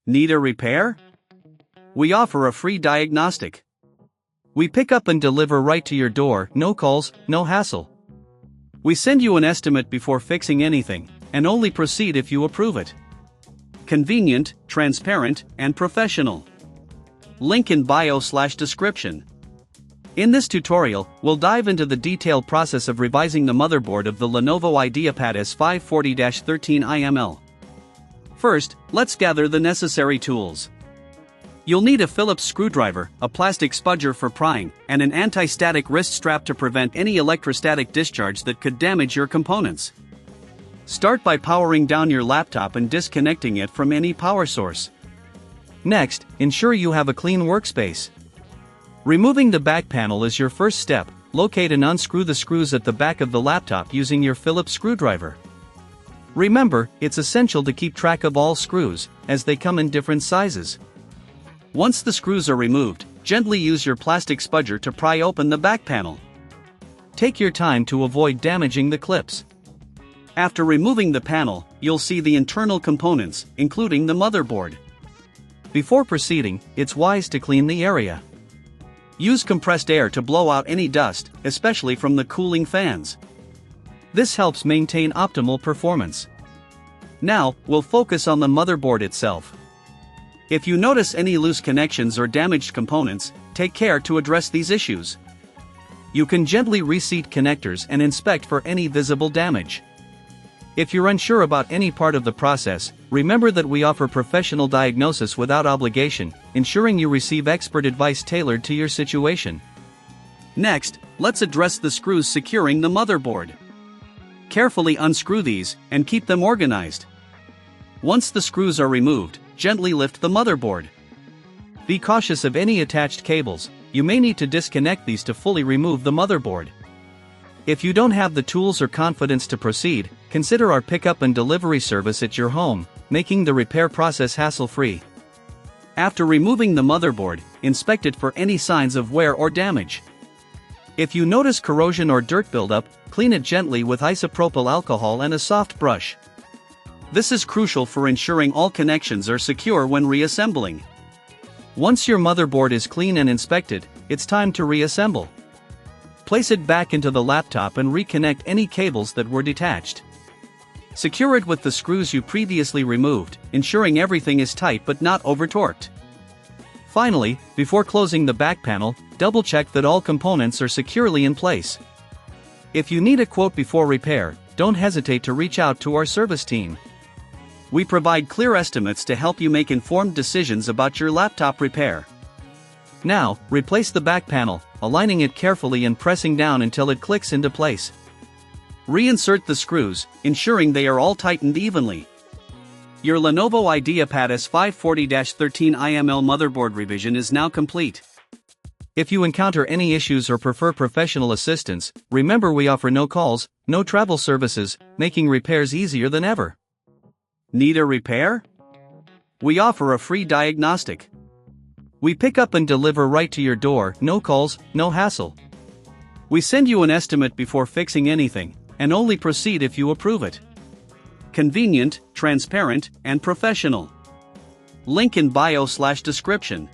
Need a repair? We offer a free diagnostic. We pick up and deliver right to your door, no calls, no hassle. We send you an estimate before fixing anything, and only proceed if you approve it. Convenient, transparent, and professional. Link in bio/description. In this tutorial, we'll dive into the detailed process of revising the motherboard of the Lenovo IdeaPad S540-13IML. First, let's gather the necessary tools. You'll need a Phillips screwdriver, a plastic spudger for prying, and an anti-static wrist strap to prevent any electrostatic discharge that could damage your components. Start by powering down your laptop and disconnecting it from any power source. Next, ensure you have a clean workspace. Removing the back panel is your first step. Locate and unscrew the screws at the back of the laptop using your Phillips screwdriver. Remember, it's essential to keep track of all screws, as they come in different sizes. Once the screws are removed, gently use your plastic spudger to pry open the back panel. Take your time to avoid damaging the clips. After removing the panel, you'll see the internal components, including the motherboard. Before proceeding, it's wise to clean the area. Use compressed air to blow out any dust, especially from the cooling fans. This helps maintain optimal performance. Now, we'll focus on the motherboard itself. If you notice any loose connections or damaged components, take care to address these issues. You can gently reseat connectors and inspect for any visible damage. If you're unsure about any part of the process, remember that we offer professional diagnosis without obligation, ensuring you receive expert advice tailored to your situation. Next, let's address the screws securing the motherboard. Carefully unscrew these, and keep them organized. Once the screws are removed, gently lift the motherboard. Be cautious of any attached cables. You may need to disconnect these to fully remove the motherboard. If you don't have the tools or confidence to proceed, consider our pickup and delivery service at your home, making the repair process hassle-free. After removing the motherboard, inspect it for any signs of wear or damage. If you notice corrosion or dirt buildup, clean it gently with isopropyl alcohol and a soft brush. This is crucial for ensuring all connections are secure when reassembling. Once your motherboard is clean and inspected, it's time to reassemble. Place it back into the laptop and reconnect any cables that were detached. Secure it with the screws you previously removed, ensuring everything is tight but not over-torqued. Finally, before closing the back panel, double-check that all components are securely in place. If you need a quote before repair, don't hesitate to reach out to our service team. We provide clear estimates to help you make informed decisions about your laptop repair. Now, replace the back panel, aligning it carefully and pressing down until it clicks into place. Reinsert the screws, ensuring they are all tightened evenly. Your Lenovo IdeaPad S540-13IML motherboard revision is now complete. If you encounter any issues or prefer professional assistance, remember we offer no calls, no travel services, making repairs easier than ever. Need a repair? We offer a free diagnostic. We pick up and deliver right to your door, no calls, no hassle. We send you an estimate before fixing anything, and only proceed if you approve it. Convenient, transparent, and professional. Link in bio/description.